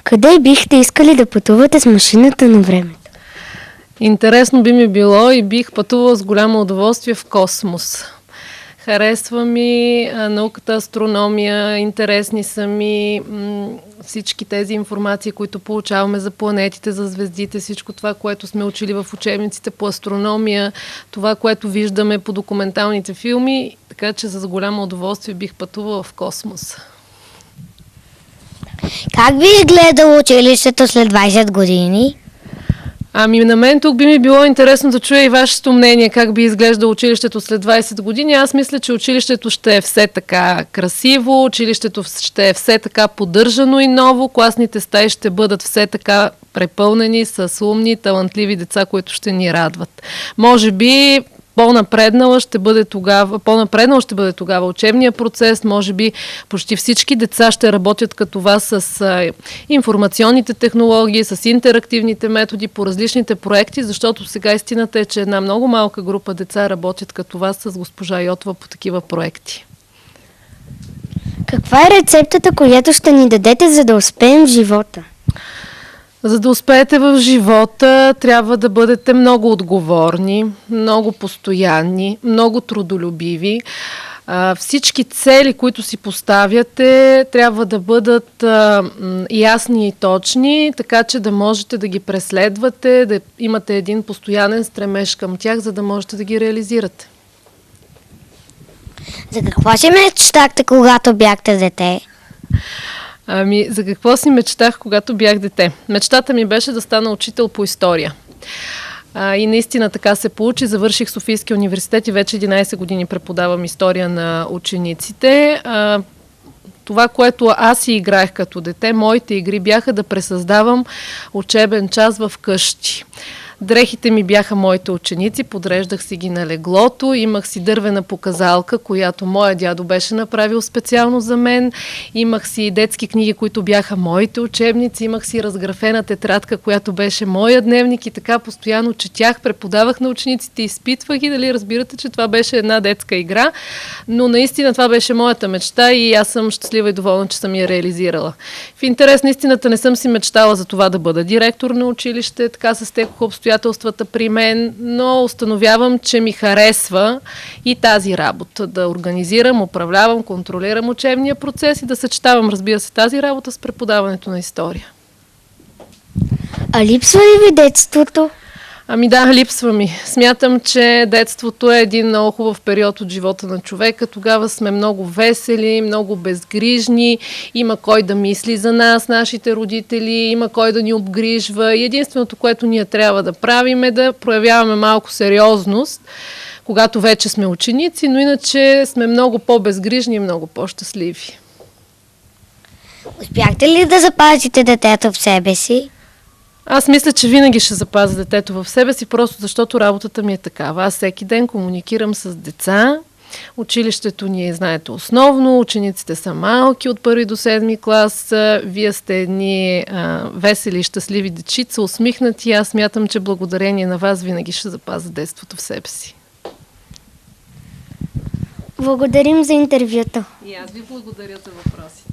Къде бихте искали да пътувате с машината на времето? Интересно би ми било и бих пътувала с голямо удоволствие в космос. Харесва ми науката, астрономия, интересни са ми всички тези информации, които получаваме за планетите, за звездите, всичко това, което сме учили в учебниците по астрономия, това, което виждаме по документалните филми, така че за голямо удоволствие бих пътувала в космос. Как би изгледало училището след 20 години? Ами на мен тук би ми било интересно да чуя и вашето мнение, как би изглеждало училището след 20 години. Аз мисля, че училището ще е все така красиво, училището ще е все така поддържано и ново, класните стаи ще бъдат все така препълнени с умни, талантливи деца, които ще ни радват. Може би по-напреднал ще бъде тогава учебния процес, може би почти всички деца ще работят като вас с информационните технологии, с интерактивните методи по различните проекти, защото сега истината е, че една много малка група деца работят като вас с госпожа Йотова по такива проекти. Каква е рецептата, която ще ни дадете, за да успеем в живота? За да успеете в живота, трябва да бъдете много отговорни, много постоянни, много трудолюбиви. Всички цели, които си поставяте, трябва да бъдат ясни и точни, така че да можете да ги преследвате, да имате един постоянен стремеж към тях, за да можете да ги реализирате. За какво си мечтахте, когато бяхте дете? Ами, за какво си мечтах, когато бях дете? Мечтата ми беше да стана учител по история. И наистина така се получи. Завърших Софийския университет и вече 11 години преподавам история на учениците. Това, което аз си играех като дете, моите игри бяха да пресъздавам учебен час в къщи. Дрехите ми бяха моите ученици, подреждах си ги на леглото, имах си дървена показалка, която моя дядо беше направил специално за мен, имах си детски книги, които бяха моите учебници, имах си разграфена тетрадка, която беше моя дневник и така постоянно четях, преподавах на учениците, изпитвах и дали разбирате, че това беше една детска игра, но наистина това беше моята мечта и аз съм щастлива и доволна, че съм я реализирала. В интерес на истината не съм си мечтала за това да бъда директор на училище, така се стекоха обстоятелствата при мен, но установявам, че ми харесва и тази работа. Да организирам, управлявам, контролирам учебния процес и да съчетавам, разбира се, тази работа с преподаването на история. А липсва ли ви детството? Ами да, липсва ми. Смятам, че детството е един много хубав период от живота на човека. Тогава сме много весели, много безгрижни, има кой да мисли за нас, нашите родители, има кой да ни обгрижва. И единственото, което ние трябва да правим е да проявяваме малко сериозност, когато вече сме ученици, но иначе сме много по-безгрижни и много по-щастливи. Успяхте ли да запазите детето в себе си? Аз мисля, че винаги ще запазя детето в себе си, просто защото работата ми е такава. Аз всеки ден комуникирам с деца. Училището ни е, знаете, основно. Учениците са малки от 1 до 7 клас. Вие сте едни весели и щастливи дечица, усмихнати. Аз смятам, че благодарение на вас винаги ще запазя детството в себе си. Благодарим за интервюто. И аз ви благодаря за въпросите.